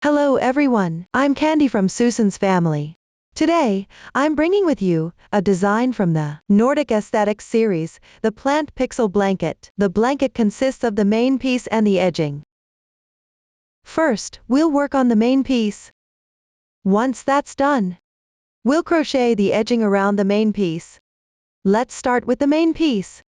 Hello everyone, I'm Candy from Susan's family. Today, I'm bringing with you a design from the Nordic Aesthetics series, the Plant Pixel Blanket. The blanket consists of the main piece and the edging. First, we'll work on the main piece. Once that's done, we'll crochet the edging around the main piece. Let's start with the main piece.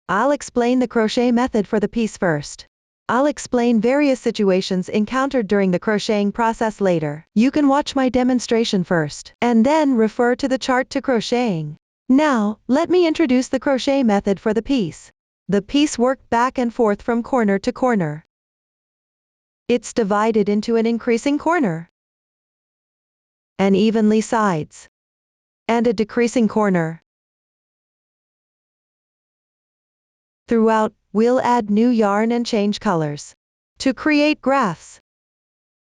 I'll explain the crochet method for the piece first. I'll explain various situations encountered during the crocheting process later. You can watch my demonstration first, and then refer to the chart to crocheting. Now, let me introduce the crochet method for the piece. The piece worked back and forth from corner to corner. It's divided into an increasing corner, an evenly sides, and a decreasing corner. Throughout, we'll add new yarn and change colors to create graphs.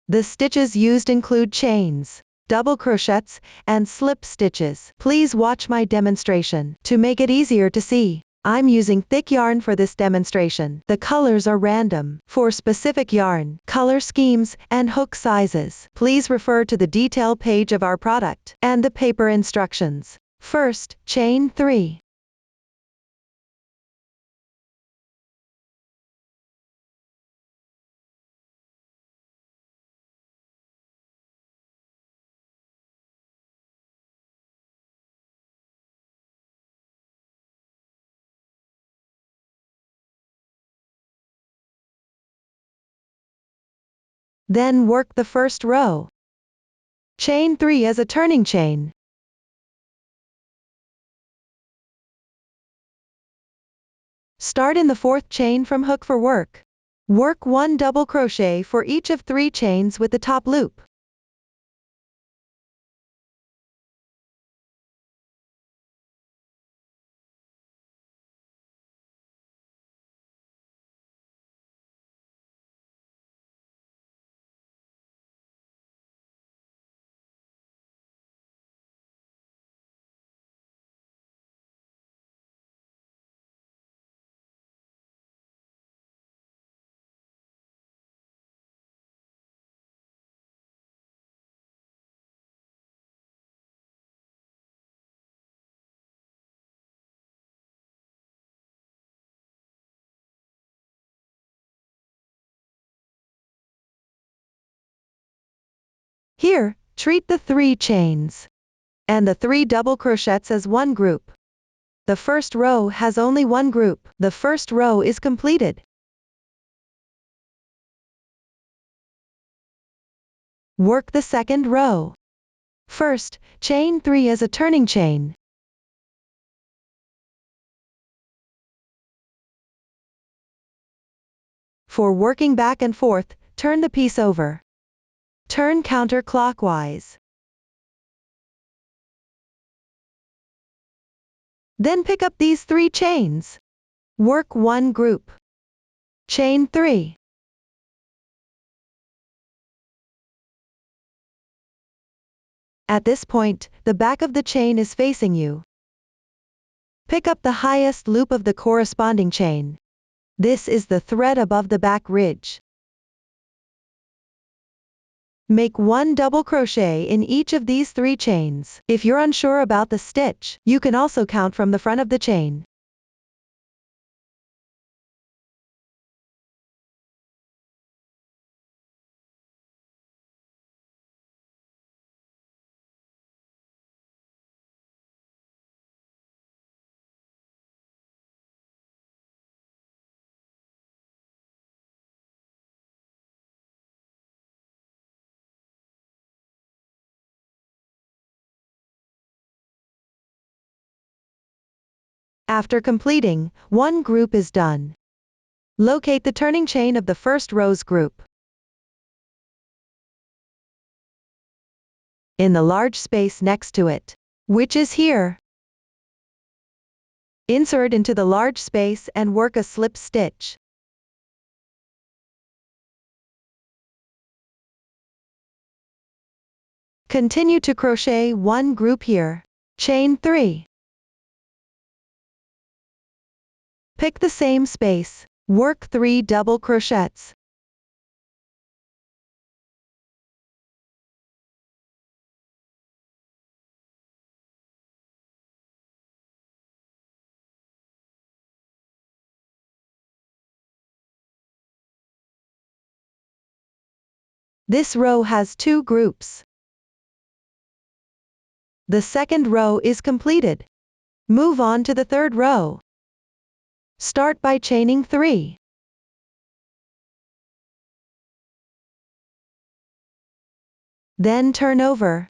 The stitches used include chains, double crochets, and slip stitches. Please watch my demonstration to make it easier to see. I'm using thick yarn for this demonstration. The colors are random. For specific yarn, color schemes, and hook sizes, please refer to the detail page of our product and the paper instructions. First, chain 3. Then work the first row. Chain 3 as a turning chain. Start in the 4th chain from hook for work. Work 1 double crochet for each of 3 chains with the top loop. Here, treat the 3 chains and the 3 double crochets as one group. The first row has only one group. The first row is completed. Work the second row. First, chain 3 as a turning chain. For working back and forth, turn the piece over. Turn counterclockwise. Then pick up these 3 chains. Work one group. Chain 3. At this point, the back of the chain is facing you. Pick up the highest loop of the corresponding chain. This is the thread above the back ridge. Make 1 double crochet in each of these 3 chains. If you're unsure about the stitch, you can also count from the front of the chain. After completing, one group is done. Locate the turning chain of the first row's group. In the large space next to it, which is here. Insert into the large space and work a slip stitch. Continue to crochet one group here. Chain 3. Pick the same space. Work 3 double crochets. This row has 2 groups. The second row is completed. Move on to the third row. Start by chaining 3. Then turn over.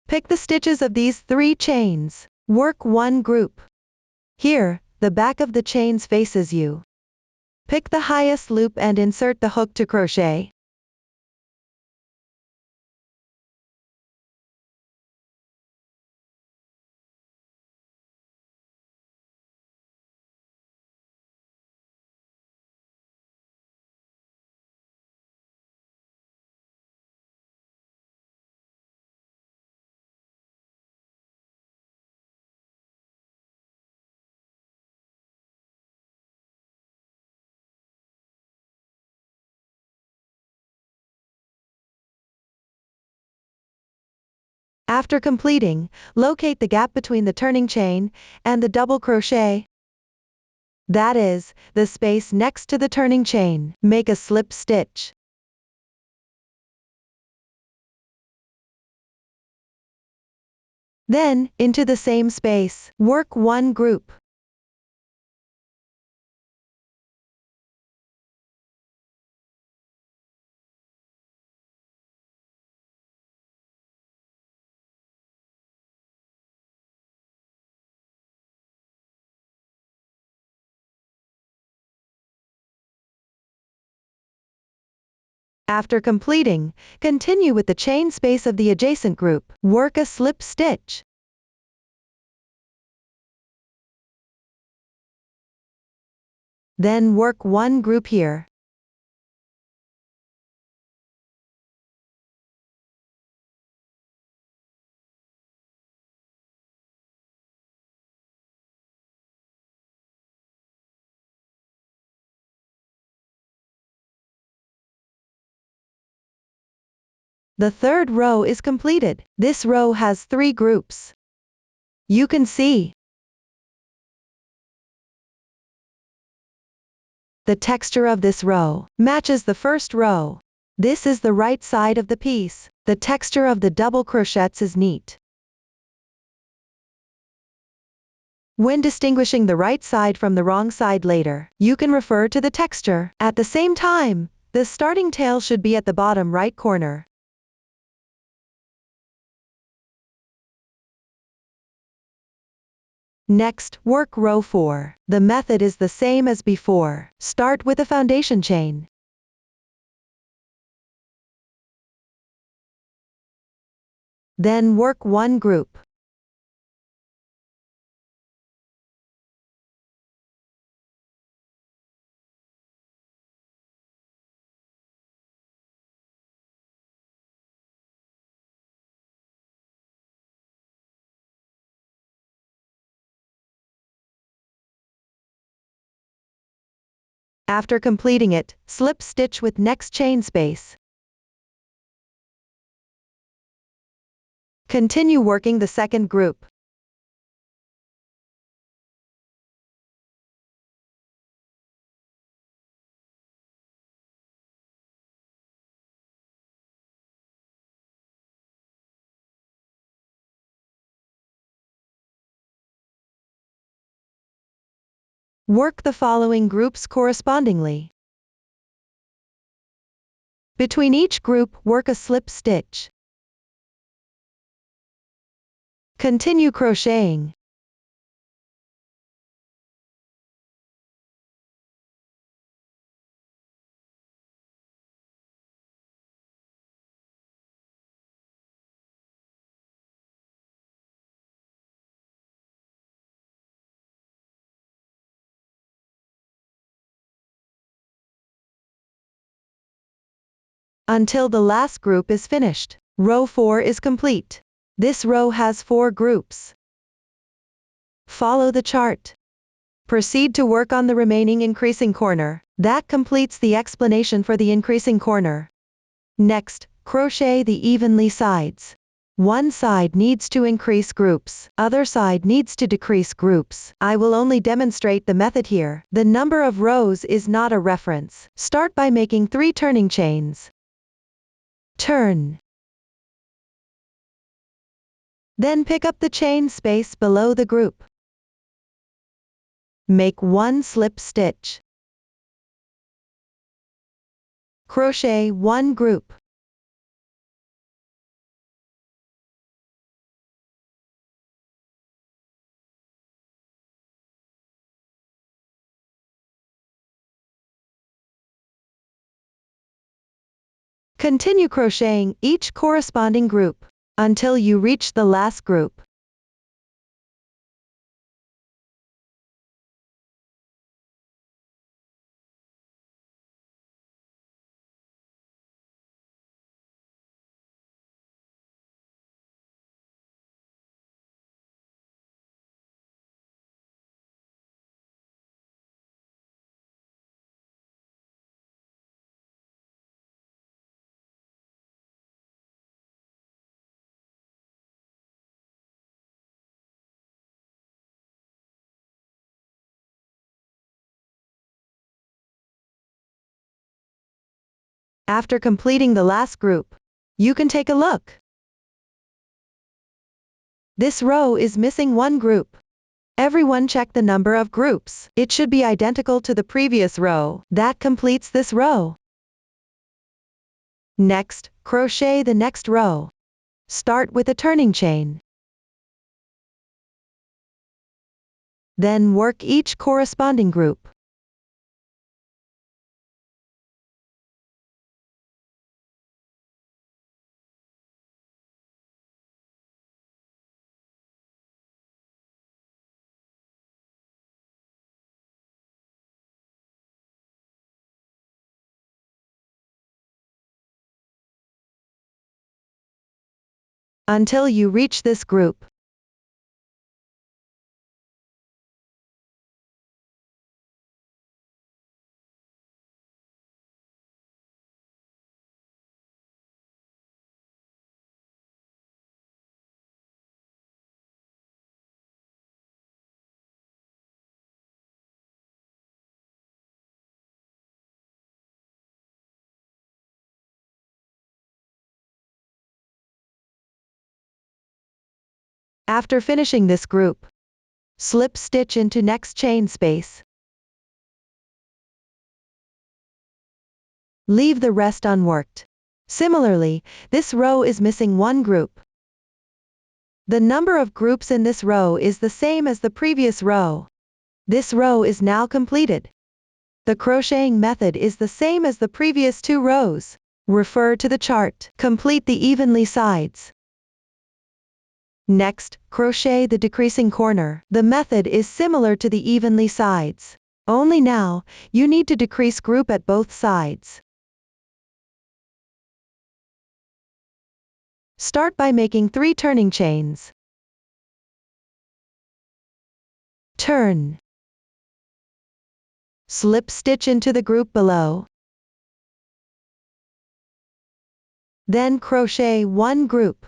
Pick the stitches of these 3 chains. Work 1 group. Here, the back of the chains faces you. Pick the highest loop and insert the hook to crochet. After completing, locate the gap between the turning chain and the double crochet. That is, the space next to the turning chain. Make a slip stitch. Then, into the same space, work 1 group. After completing, continue with the chain space of the adjacent group. Work a slip stitch. Then work 1 group here. The third row is completed. This row has 3 groups. You can see the texture of this row matches the first row. This is the right side of the piece. The texture of the double crochets is neat. When distinguishing the right side from the wrong side later, you can refer to the texture. At the same time, the starting tail should be at the bottom right corner. Next, work row 4. The method is the same as before. Start with a foundation chain. Then work 1 group. After completing it, slip stitch with next chain space. Continue working the second group. Work the following groups correspondingly. Between each group, work a slip stitch. Continue crocheting. Until the last group is finished. Row 4 is complete. This row has 4 groups. Follow the chart. Proceed to work on the remaining increasing corner. That completes the explanation for the increasing corner. Next, crochet the evenly sides. One side needs to increase groups, other side needs to decrease groups. I will only demonstrate the method here. The number of rows is not a reference. Start by making 3 turning chains. Turn. Then pick up the chain space below the group. Make 1 slip stitch. Crochet 1 group. Continue crocheting each corresponding group until you reach the last group. After completing the last group, you can take a look. This row is missing 1 group. Everyone check the number of groups. It should be identical to the previous row. That completes this row. Next, crochet the next row. Start with a turning chain. Then work each corresponding group. Until you reach this group. After finishing this group, slip stitch into next chain space. Leave the rest unworked. Similarly, this row is missing 1 group. The number of groups in this row is the same as the previous row. This row is now completed. The crocheting method is the same as the previous 2 rows. Refer to the chart. Complete the evenly sides. Next, crochet the decreasing corner. The method is similar to the evenly sides. Only now, you need to decrease group at both sides. Start by making 3 turning chains. Turn. Slip stitch into the group below. Then crochet 1 group.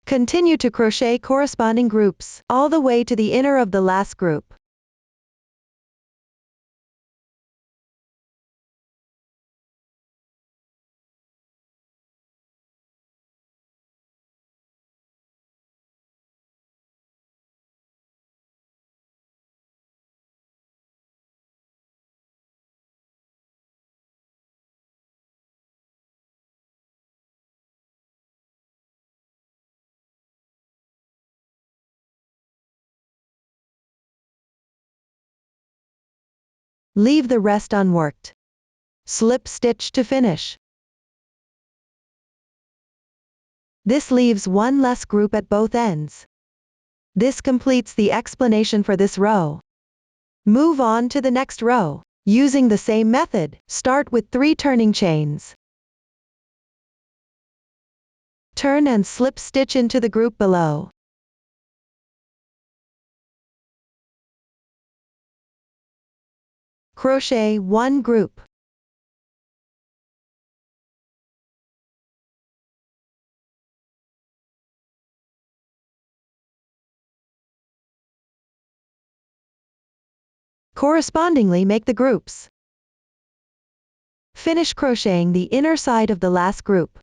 Continue to crochet corresponding groups all the way to the inner of the last group. Leave the rest unworked. Slip stitch to finish. This leaves 1 less group at both ends. This completes the explanation for this row. Move on to the next row. Using the same method, start with 3 turning chains. Turn and slip stitch into the group below. Crochet 1 group. Correspondingly make the groups. Finish crocheting the inner side of the last group.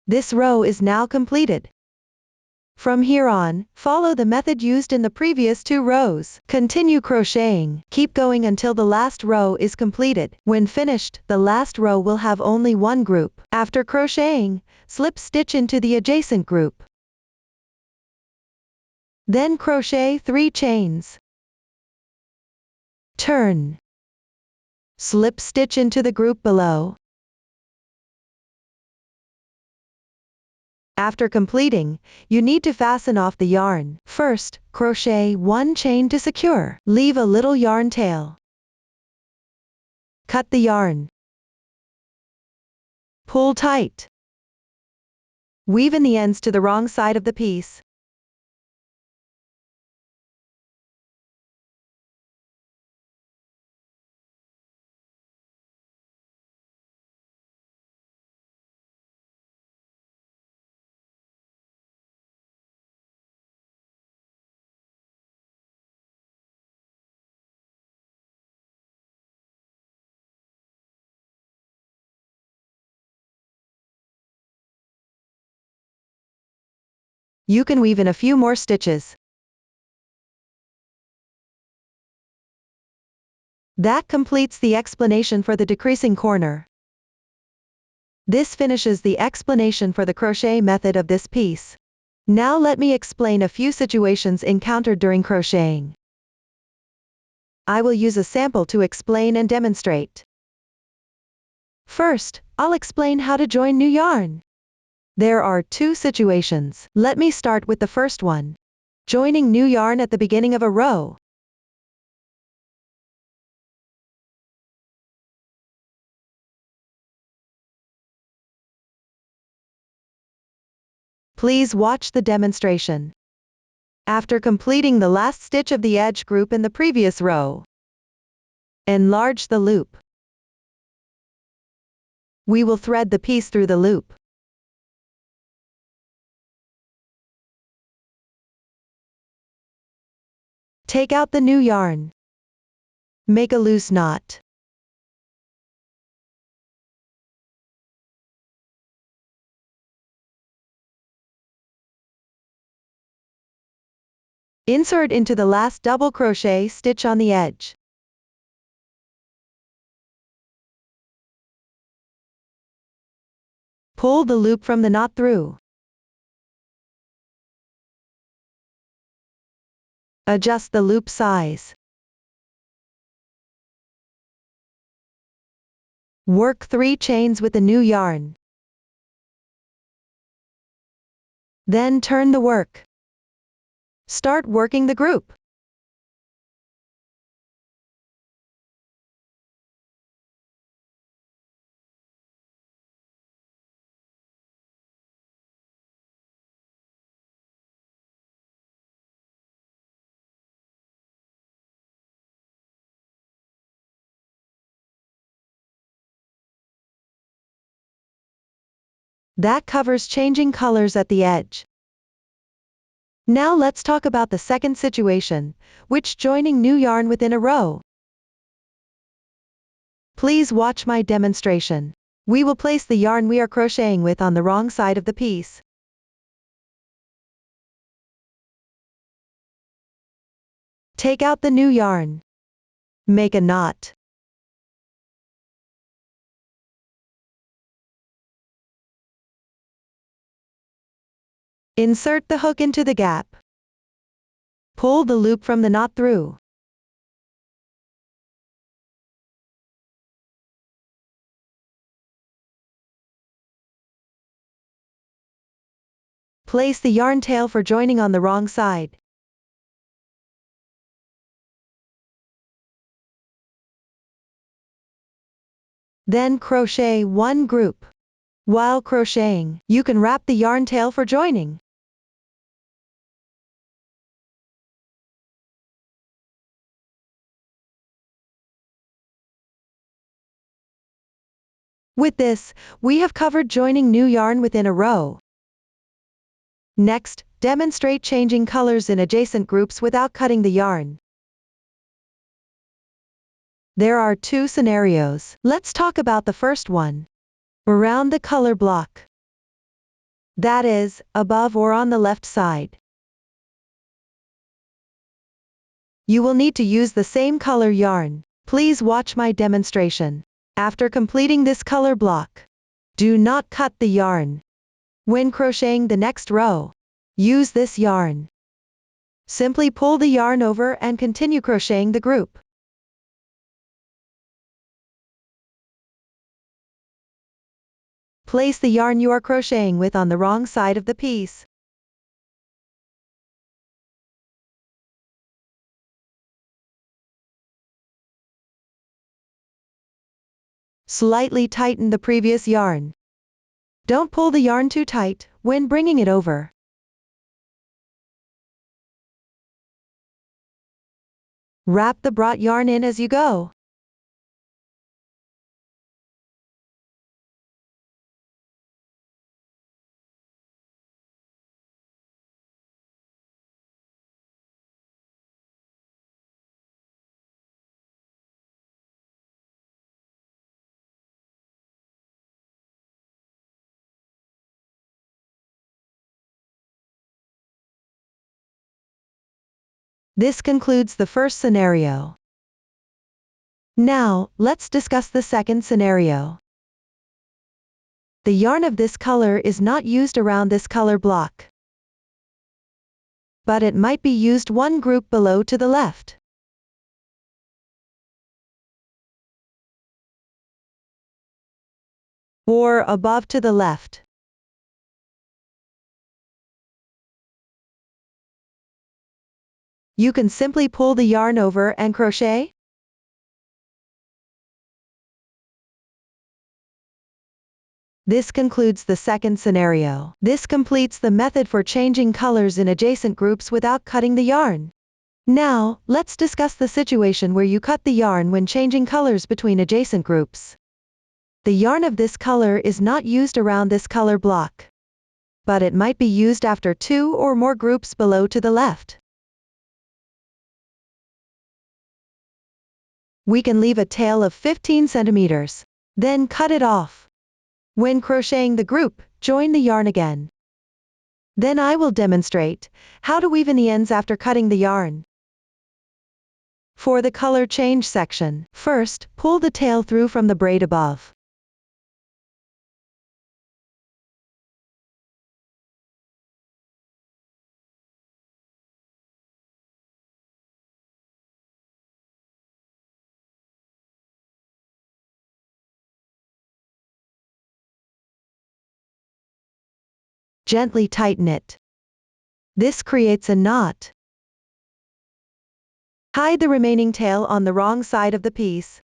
This row is now completed. From here on, follow the method used in the previous 2 rows. Continue crocheting. Keep going until the last row is completed. When finished, the last row will have only 1 group. After crocheting, slip stitch into the adjacent group. Then crochet 3 chains. Turn. Slip stitch into the group below. After completing, you need to fasten off the yarn. First, crochet 1 chain to secure. Leave a little yarn tail. Cut the yarn. Pull tight. Weave in the ends to the wrong side of the piece. You can weave in a few more stitches. That completes the explanation for the decreasing corner. This finishes the explanation for the crochet method of this piece. Now let me explain a few situations encountered during crocheting. I will use a sample to explain and demonstrate. First, I'll explain how to join new yarn. There are 2 situations. Let me start with the first one. Joining new yarn at the beginning of a row. Please watch the demonstration. After completing the last stitch of the edge group in the previous row, enlarge the loop. We will thread the piece through the loop. Take out the new yarn. Make a loose knot. Insert into the last double crochet stitch on the edge. Pull the loop from the knot through. Adjust the loop size. Work 3 chains with the new yarn. Then turn the work. Start working the group. That covers changing colors at the edge. Now let's talk about the second situation, which joining new yarn within a row. Please watch my demonstration. We will place the yarn we are crocheting with on the wrong side of the piece. Take out the new yarn. Make a knot. Insert the hook into the gap. Pull the loop from the knot through. Place the yarn tail for joining on the wrong side. Then crochet one group. While crocheting, you can wrap the yarn tail for joining. With this, we have covered joining new yarn within a row. Next, demonstrate changing colors in adjacent groups without cutting the yarn. There are two scenarios. Let's talk about the first one. Around the color block. That is, above or on the left side. You will need to use the same color yarn. Please watch my demonstration. After completing this color block, do not cut the yarn. When crocheting the next row, use this yarn. Simply pull the yarn over and continue crocheting the group. Place the yarn you are crocheting with on the wrong side of the piece. Slightly tighten the previous yarn. Don't pull the yarn too tight when bringing it over. Wrap the brought yarn in as you go. This concludes the first scenario. Now, let's discuss the second scenario. The yarn of this color is not used around this color block, but it might be used one group below to the left. Or above to the left. You can simply pull the yarn over and crochet. This concludes the second scenario. This completes the method for changing colors in adjacent groups without cutting the yarn. Now, let's discuss the situation where you cut the yarn when changing colors between adjacent groups. The yarn of this color is not used around this color block, but it might be used after two or more groups below to the left. We can leave a tail of 15 centimeters, then cut it off. When crocheting the group, join the yarn again. Then I will demonstrate how to weave in the ends after cutting the yarn. For the color change section, first, pull the tail through from the braid above. Gently tighten it. This creates a knot. Hide the remaining tail on the wrong side of the piece.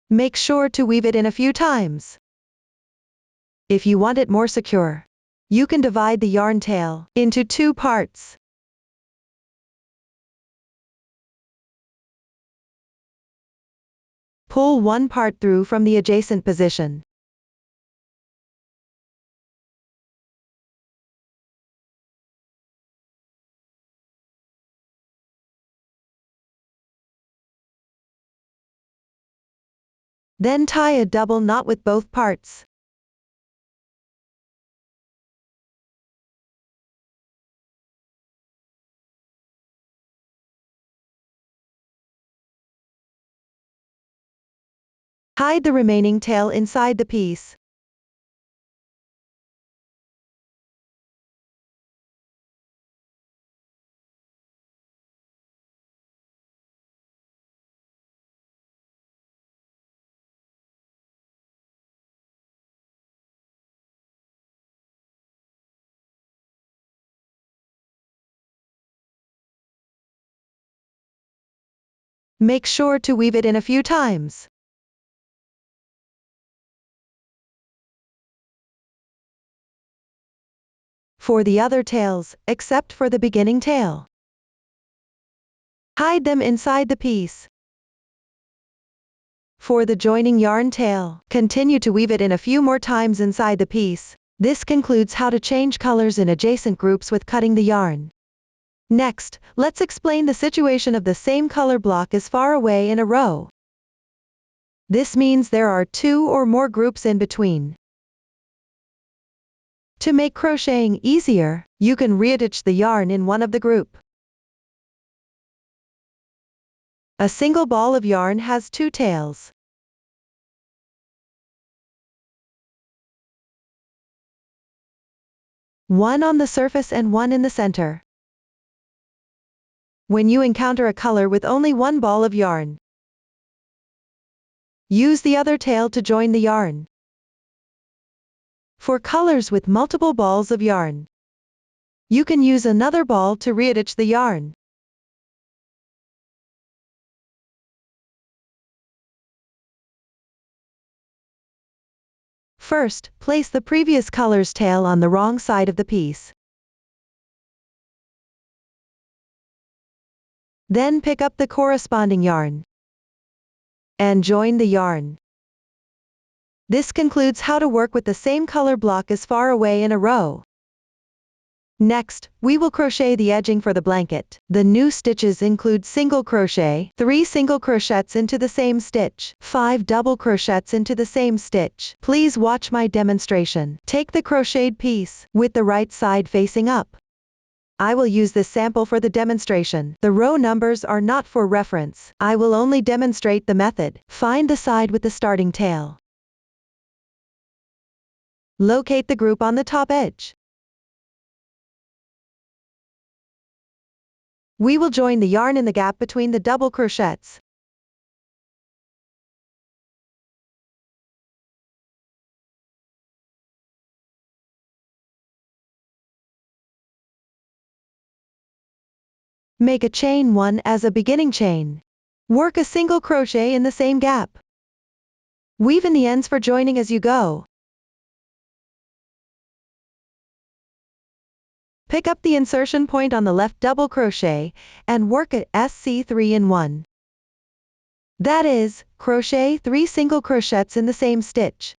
Make sure to weave it in a few times. If you want it more secure, you can divide the yarn tail into two parts. Pull one part through from the adjacent position. Then tie a double knot with both parts. Hide the remaining tail inside the piece. Make sure to weave it in a few times. For the other tails, except for the beginning tail, hide them inside the piece. For the joining yarn tail, continue to weave it in a few more times inside the piece. This concludes how to change colors in adjacent groups with cutting the yarn. Next, let's explain the situation of the same color block as far away in a row. This means there are 2 or more groups in between. To make crocheting easier, you can reattach the yarn in one of the group. A single ball of yarn has 2 tails. One on the surface and one in the center. When you encounter a color with only one ball of yarn, use the other tail to join the yarn. For colors with multiple balls of yarn, you can use another ball to reattach the yarn. First, place the previous color's tail on the wrong side of the piece. Then pick up the corresponding yarn and join the yarn. This concludes how to work with the same color block as far away in a row. Next, we will crochet the edging for the blanket. The new stitches include single crochet, 3 single crochets into the same stitch, 5 double crochets into the same stitch. Please watch my demonstration. Take the crocheted piece with the right side facing up. I will use this sample for the demonstration. The row numbers are not for reference. I will only demonstrate the method. Find the side with the starting tail. Locate the group on the top edge. We will join the yarn in the gap between the double crochets. Make a chain 1 as a beginning chain. Work a single crochet in the same gap. Weave in the ends for joining as you go. Pick up the insertion point on the left double crochet and work at SC3 in 1. That is, crochet 3 single crochets in the same stitch.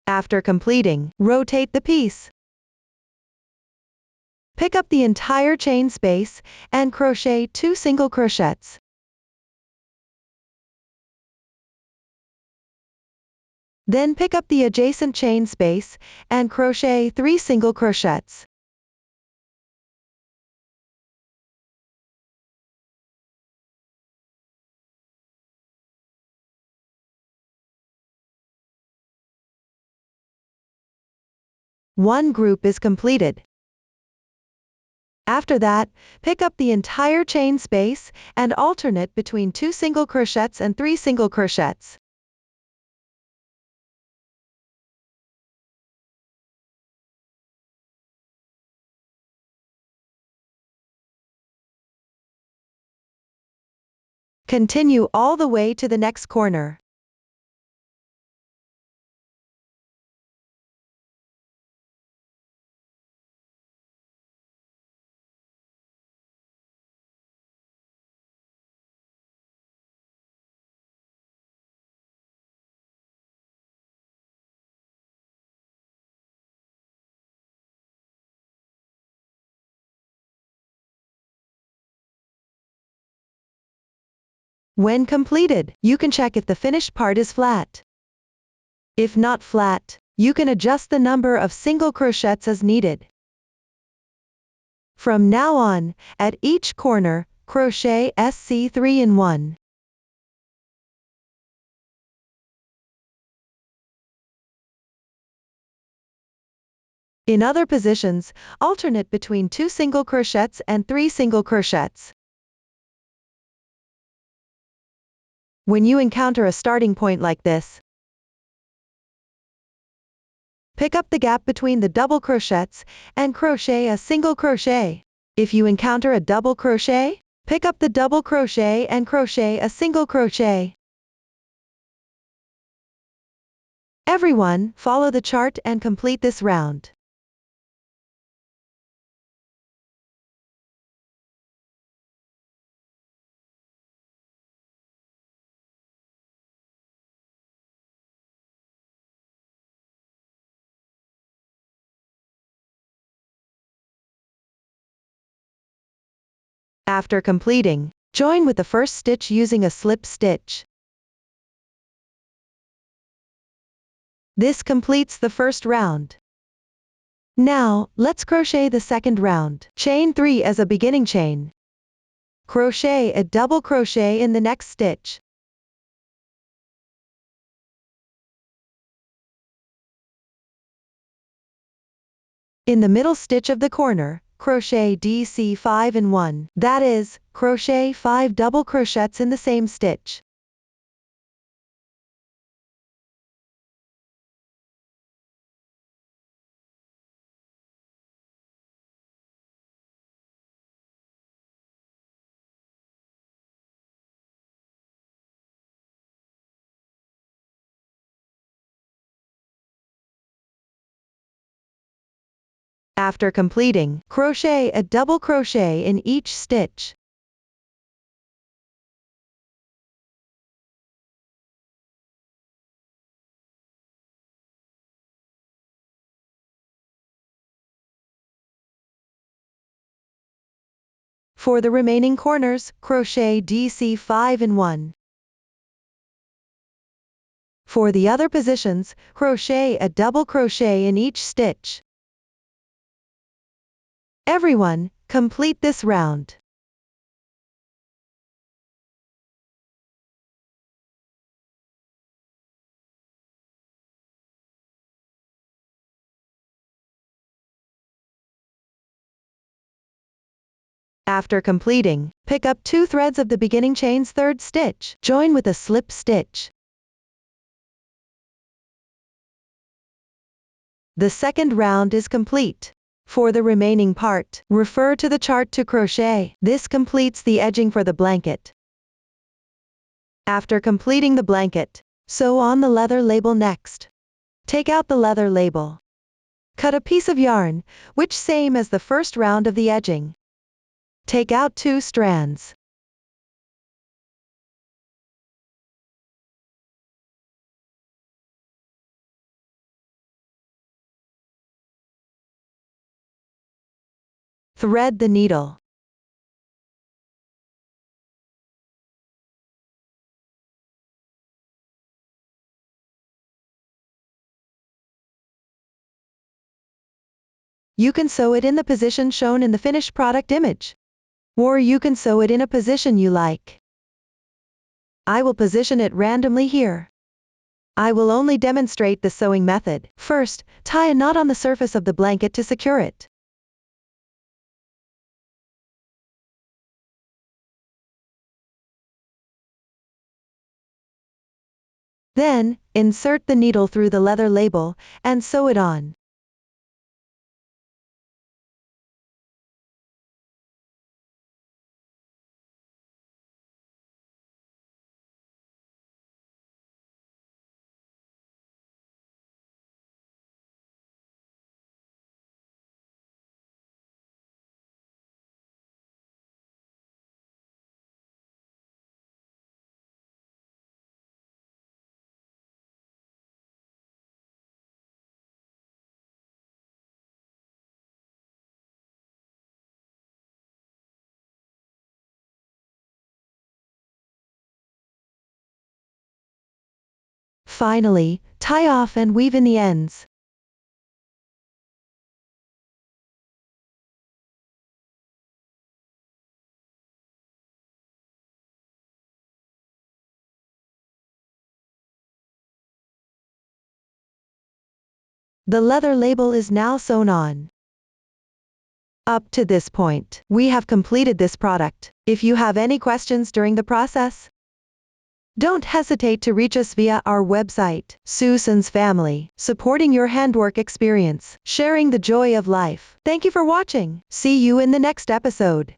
After completing, rotate the piece. Pick up the entire chain space and crochet 2 single crochets. Then pick up the adjacent chain space and crochet 3 single crochets. One group is completed. After that, pick up the entire chain space and alternate between 2 single crochets and 3 single crochets. Continue all the way to the next corner. When completed, you can check if the finished part is flat. If not flat, you can adjust the number of single crochets as needed. From now on, at each corner, crochet SC 3 in 1. In other positions, alternate between 2 single crochets and 3 single crochets. When you encounter a starting point like this, pick up the gap between the double crochets and crochet a single crochet. If you encounter a double crochet, pick up the double crochet and crochet a single crochet. Everyone, follow the chart and complete this round. After completing, join with the first stitch using a slip stitch. This completes the first round. Now, let's crochet the second round. Chain 3 as a beginning chain. Crochet a double crochet in the next stitch. In the middle stitch of the corner, crochet DC 5 in 1, that is, crochet 5 double crochets in the same stitch. After completing, crochet a double crochet in each stitch. For the remaining corners, crochet DC 5 in 1. For the other positions, crochet a double crochet in each stitch. Everyone, complete this round. After completing, pick up 2 threads of the beginning chain's third stitch. Join with a slip stitch. The second round is complete. For the remaining part, refer to the chart to crochet. This completes the edging for the blanket. After completing the blanket, sew on the leather label next. Take out the leather label. Cut a piece of yarn, which same as the first round of the edging. Take out 2 strands. Thread the needle. You can sew it in the position shown in the finished product image. Or you can sew it in a position you like. I will position it randomly here. I will only demonstrate the sewing method. First, tie a knot on the surface of the blanket to secure it. Then, insert the needle through the leather label, and sew it on. Finally, tie off and weave in the ends. The leather label is now sewn on. Up to this point, we have completed this product. If you have any questions during the process, don't hesitate to reach us via our website, Susan's Family, supporting your handwork experience, sharing the joy of life. Thank you for watching. See you in the next episode.